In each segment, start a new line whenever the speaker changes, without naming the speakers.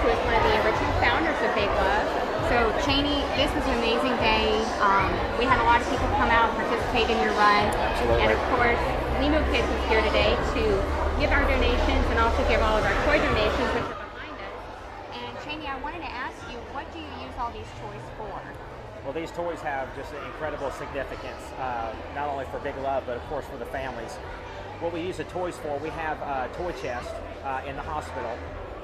who is one of the original founders of Big Love. So, Cheney, this was an amazing day. We had a lot of people come out and participate in your run.
Absolutely.
And of course, Limu Kids is here today to give our donations and also give all of our toy donations, which are behind us. And Cheney, I wanted to ask you, what do you use all these toys for?
Well, these toys have just an incredible significance, not only for Big Love, but of course for the families. What we use the toys for, we have a toy chest in the hospital,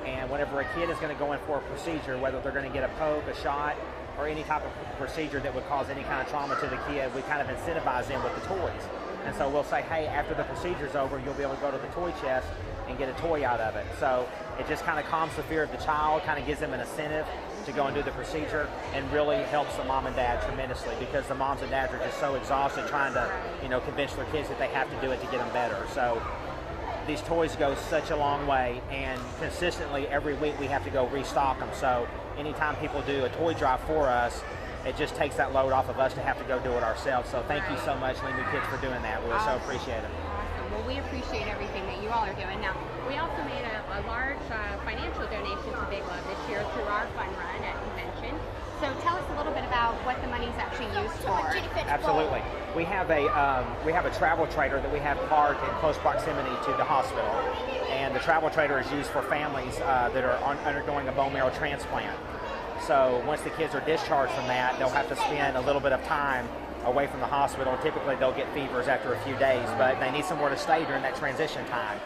and whenever a kid is going to go in for a procedure, whether they're going to get a poke, a shot, or any type of procedure that would cause any kind of trauma to the kid, we kind of incentivize them with the toys. And so we'll say, hey, after the procedure's over, you'll be able to go to the toy chest and get a toy out of it. So it just kind of calms the fear of the child, kind of gives them an incentive to go and do the procedure, and really helps the mom and dad tremendously, because the moms and dads are just so exhausted trying to, convince their kids that they have to do it to get them better. So these toys go such a long way, and consistently every week we have to go restock them. So anytime people do a toy drive for us, it just takes that load off of us to have to go do it ourselves. So thank you so much, Limu Kids, for doing that. We so appreciate it.
Awesome. Well, we appreciate everything that you all are doing. Now, we also made a large financial donation to Big Love this year through our fun run at convention. So tell us a little bit about what the money is actually used for.
Absolutely. We have a travel trailer that we have parked in close proximity to the hospital, and the travel trailer is used for families that are undergoing a bone marrow transplant. So once the kids are discharged from that, they'll have to spend a little bit of time away from the hospital. Typically they'll get fevers after a few days, but they need somewhere to stay during that transition time.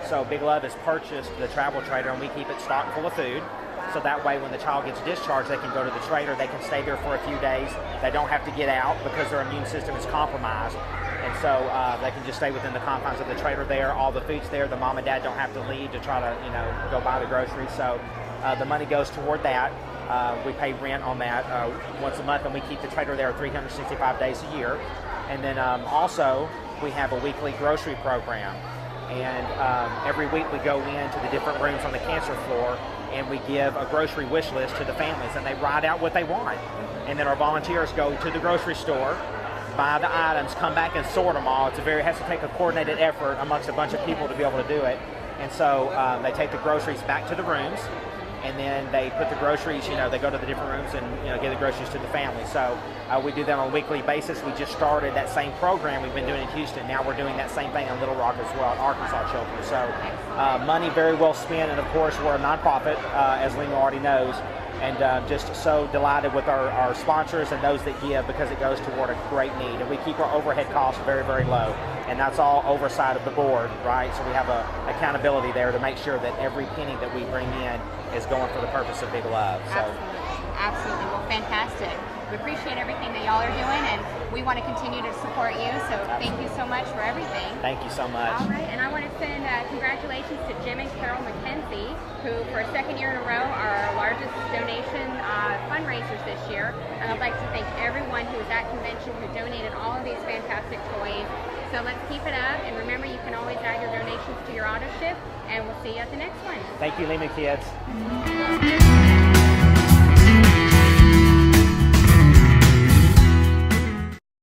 So Big Love has purchased the travel trailer, and we keep it stocked full of food. So that way when the child gets discharged, they can go to the trailer, they can stay there for a few days. They don't have to get out because their immune system is compromised. And so they can just stay within the confines of the trailer there. All the food's there. The mom and dad don't have to leave to try to, go buy the groceries. So the money goes toward that. We pay rent on that once a month, and we keep the trailer there 365 days a year. And then also we have a weekly grocery program. And every week we go into the different rooms on the cancer floor, and we give a grocery wish list to the families, and they write out what they want. And then our volunteers go to the grocery store, buy the items, come back and sort them all. It has to take a coordinated effort amongst a bunch of people to be able to do it. And so they take the groceries back to the rooms, and then they put the groceries, they go to the different rooms and give the groceries to the family. So we do that on a weekly basis. We just started that same program we've been doing in Houston. Now we're doing that same thing in Little Rock as well, Arkansas children. So money very well spent, and of course we're a nonprofit, as Limu already knows, and just so delighted with our sponsors and those that give, because it goes toward a great need. And we keep our overhead costs very, very low, and that's all oversight of the board, right? So we have a accountability there to make sure that every penny that we bring in is going for the purpose of Big Love. So.
Absolutely. Well, fantastic. We appreciate everything that y'all are doing, and we want to continue to support you. So thank you so much for everything.
Thank you so much.
All right, and I want to send congratulations to Jim and Carol McKenzie, who for a second year in a row are our largest donation fundraisers this year. And I'd like to thank everyone who was at convention, who donated all of these fantastic toys. So let's keep it up, and remember, you can always add your donations to your auto ship, and we'll see you at the next one.
Thank you, Limu Kids.